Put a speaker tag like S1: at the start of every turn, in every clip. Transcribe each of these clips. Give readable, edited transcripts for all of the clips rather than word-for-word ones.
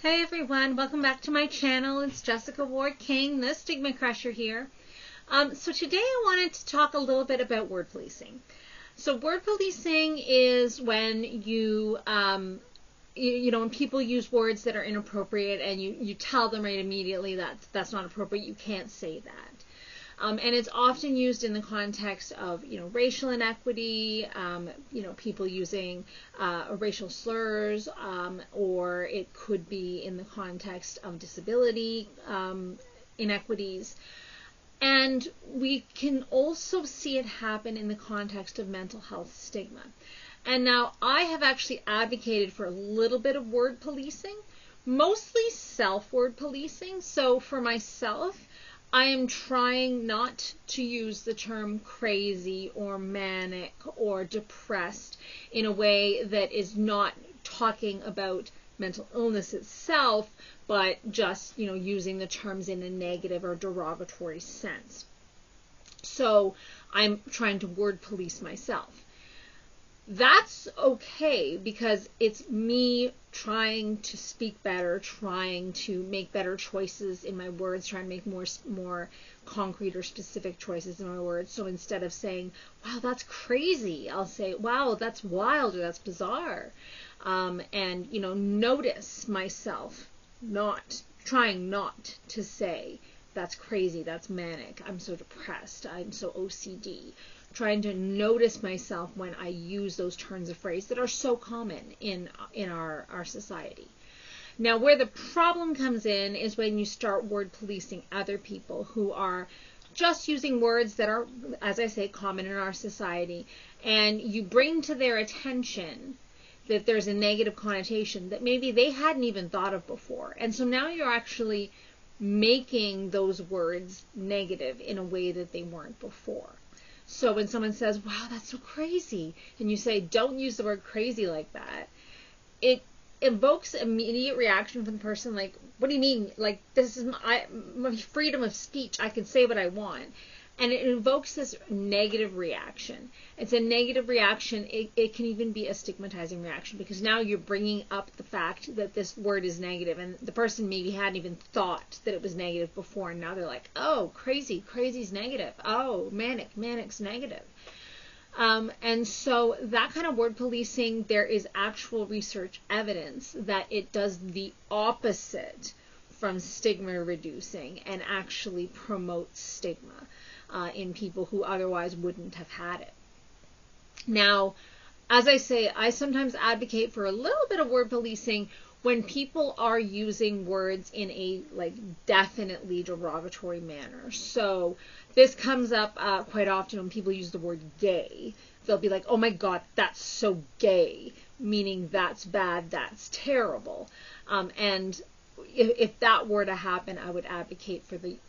S1: Hey everyone, welcome back to my channel. It's Jessica Ward King, the Stigma Crusher here. So today I wanted to talk a little bit about word policing. So word policing is when when people use words that are inappropriate and you tell them right immediately that that's not appropriate, you can't say that. And it's often used in the context of, racial inequity, people using racial slurs, or it could be in the context of disability inequities. And we can also see it happen in the context of mental health stigma. And now I have actually advocated for a little bit of word policing, mostly self-word policing. So for myself, I am trying not to use the term crazy or manic or depressed in a way that is not talking about mental illness itself, but just, using the terms in a negative or derogatory sense. So I'm trying to word police myself. That's okay because it's me trying to speak better, trying to make better choices in my words, trying to make more concrete or specific choices in my words. So instead of saying, wow, that's crazy, I'll say, wow, that's wild or that's bizarre. And notice myself trying not to say, that's crazy, that's manic, I'm so depressed, I'm so OCD. Trying to notice myself when I use those turns of phrase that are so common in our society. Now, where the problem comes in is when you start word policing other people who are just using words that are, as I say, common in our society, and you bring to their attention that there's a negative connotation that maybe they hadn't even thought of before. And so now you're actually making those words negative in a way that they weren't before. So when someone says, wow, that's so crazy, and you say, don't use the word crazy like that, it evokes immediate reaction from the person like, what do you mean? Like, this is my freedom of speech. I can say what I want. And it invokes this negative reaction. It's a negative reaction. It can even be a stigmatizing reaction because now you're bringing up the fact that this word is negative, and the person maybe hadn't even thought that it was negative before, and now they're like, oh, crazy's negative. Oh, manic's negative. And so that kind of word policing, there is actual research evidence that it does the opposite from stigma reducing and actually promotes stigma in people who otherwise wouldn't have had it. Now, as I say, I sometimes advocate for a little bit of word policing when people are using words in a definitely derogatory manner. So this comes up quite often when people use the word gay. They'll be like, oh my God, that's so gay, meaning that's bad, that's terrible. And if that were to happen, I would advocate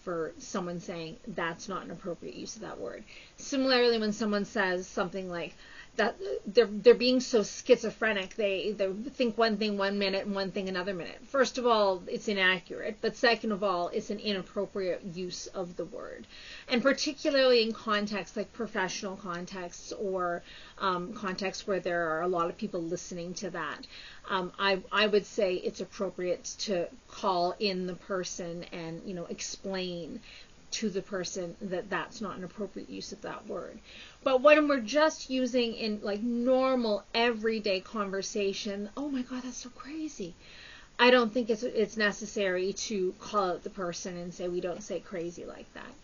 S1: for someone saying that's not an appropriate use of that word. Similarly, when someone says something like that, they're being so schizophrenic, they think one thing one minute and one thing another minute. First of all, it's inaccurate, but second of all, it's an inappropriate use of the word. And particularly in contexts like professional contexts or contexts where there are a lot of people listening to that, I would say it's appropriate to call in the person and explain to the person that that's not an appropriate use of that word. But when we're just using in normal everyday conversation, oh my God, that's so crazy, I don't think it's necessary to call out the person and say we don't say crazy like that.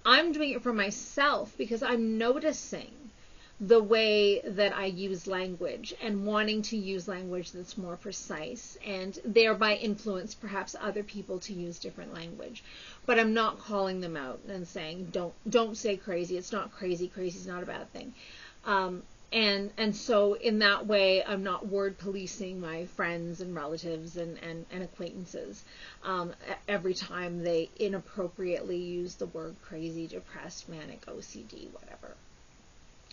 S1: I'm doing it for myself because I'm noticing the way that I use language and wanting to use language that's more precise and thereby influence perhaps other people to use different language. But I'm not calling them out and saying, don't say crazy. It's not crazy. Crazy is not a bad thing. And so in that way, I'm not word policing my friends and relatives and acquaintances every time they inappropriately use the word crazy, depressed, manic, OCD, whatever.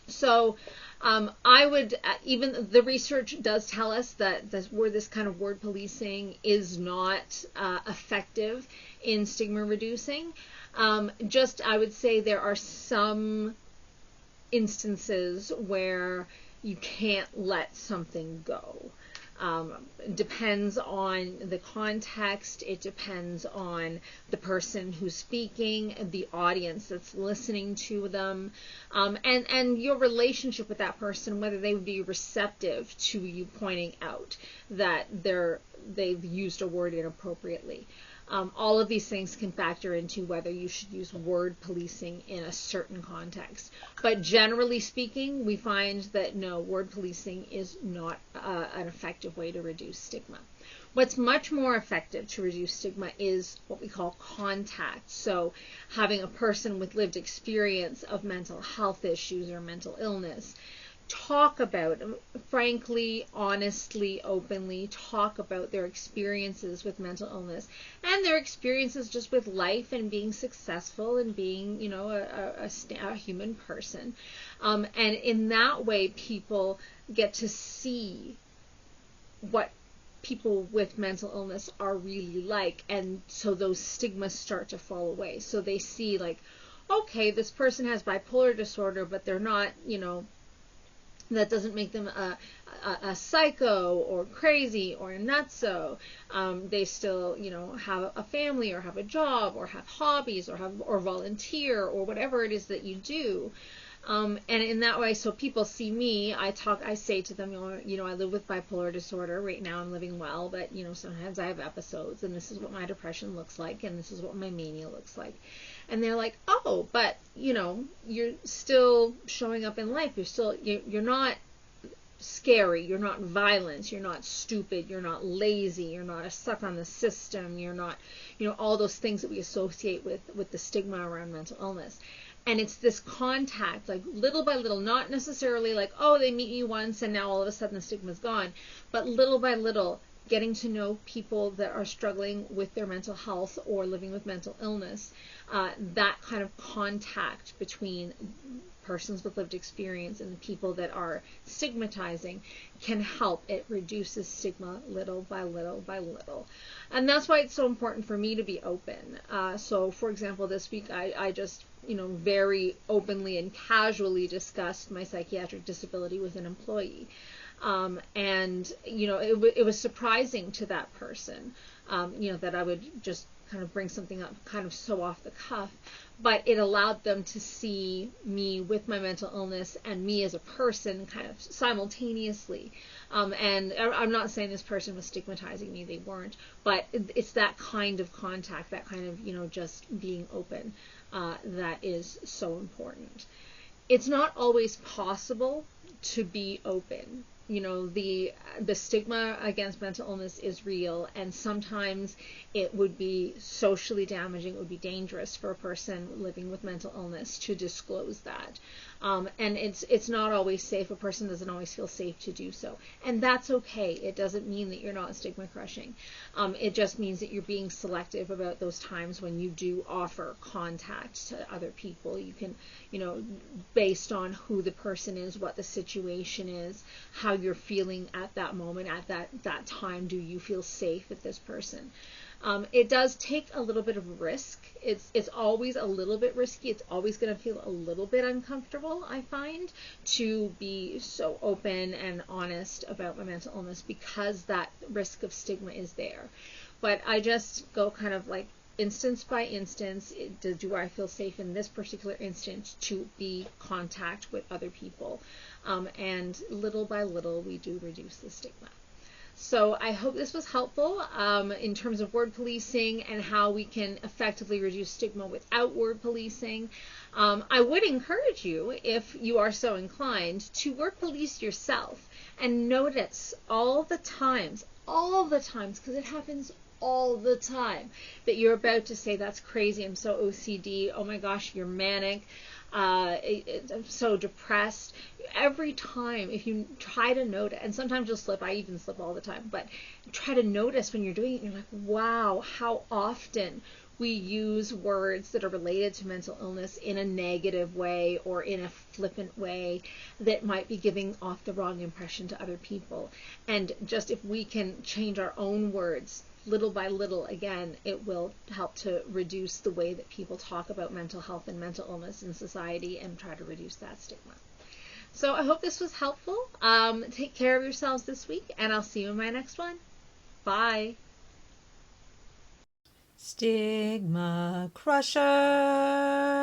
S1: So I would, even the research does tell us that this kind of word policing is not effective in stigma reducing. I would say there are some instances where you can't let something go. Depends on the context. It depends on the person who's speaking, the audience that's listening to them, and your relationship with that person, whether they would be receptive to you pointing out that they've used a word inappropriately. All of these things can factor into whether you should use word policing in a certain context. But generally speaking, we find that no, word policing is not an effective way to reduce stigma. What's much more effective to reduce stigma is what we call contact. So having a person with lived experience of mental health issues or mental illness talk about, frankly, honestly, openly, talk about their experiences with mental illness and their experiences just with life and being successful and being, a human person. And in that way, people get to see what people with mental illness are really like, and so those stigmas start to fall away. So they see, like, okay, this person has bipolar disorder, but they're not, that doesn't make them a psycho or crazy or a nutso. They still, have a family or have a job or have hobbies or volunteer or whatever it is that you do. And in that way, so people see me, I say to them, I live with bipolar disorder. Right now I'm living well, but, sometimes I have episodes, and this is what my depression looks like, and this is what my mania looks like. And they're like, oh, but, you're still showing up in life. You're not scary. You're not violent. You're not stupid. You're not lazy. You're not a suck on the system. You're not, all those things that we associate with the stigma around mental illness. And it's this contact, like little by little, not necessarily like, oh, they meet you once and now all of a sudden the stigma's gone, but little by little, getting to know people that are struggling with their mental health or living with mental illness, that kind of contact between persons with lived experience and the people that are stigmatizing can help. It reduces stigma little by little by little. And that's why it's so important for me to be open. So, for example, this week I just very openly and casually discussed my psychiatric disability with an employee. And it was surprising to that person, that I would just kind of bring something up kind of so off the cuff, but it allowed them to see me with my mental illness and me as a person kind of simultaneously. And I'm not saying this person was stigmatizing me, they weren't, but it's that kind of contact, that kind of, just being open, that is so important. It's not always possible to be open. The stigma against mental illness is real, and sometimes it would be socially damaging, it would be dangerous for a person living with mental illness to disclose that. And it's not always safe. A person doesn't always feel safe to do so. And that's okay. It doesn't mean that you're not stigma crushing. It just means that you're being selective about those times when you do offer contact to other people. You can, based on who the person is, what the situation is, how you're feeling at that moment, at that time, do you feel safe with this person? It does take a little bit of risk. It's always a little bit risky. It's always going to feel a little bit uncomfortable, I find, to be so open and honest about my mental illness, because that risk of stigma is there. But I just go kind of like instance by instance. Do I feel safe in this particular instance to be contact with other people? And little by little, we do reduce the stigma. So I hope this was helpful in terms of word policing and how we can effectively reduce stigma without word policing. I would encourage you, if you are so inclined, to word police yourself and notice all the times, because it happens all the time, that you're about to say, that's crazy, I'm so OCD, oh my gosh, you're manic, I'm so depressed. Every time, if you try to notice, and sometimes you'll slip, I even slip all the time, but try to notice when you're doing it, you're like, wow, how often we use words that are related to mental illness in a negative way or in a flippant way that might be giving off the wrong impression to other people. And just if we can change our own words little by little, again, it will help to reduce the way that people talk about mental health and mental illness in society and try to reduce that stigma. So I hope this was helpful. Take care of yourselves this week, and I'll see you in my next one. Bye.
S2: Stigma Crusher.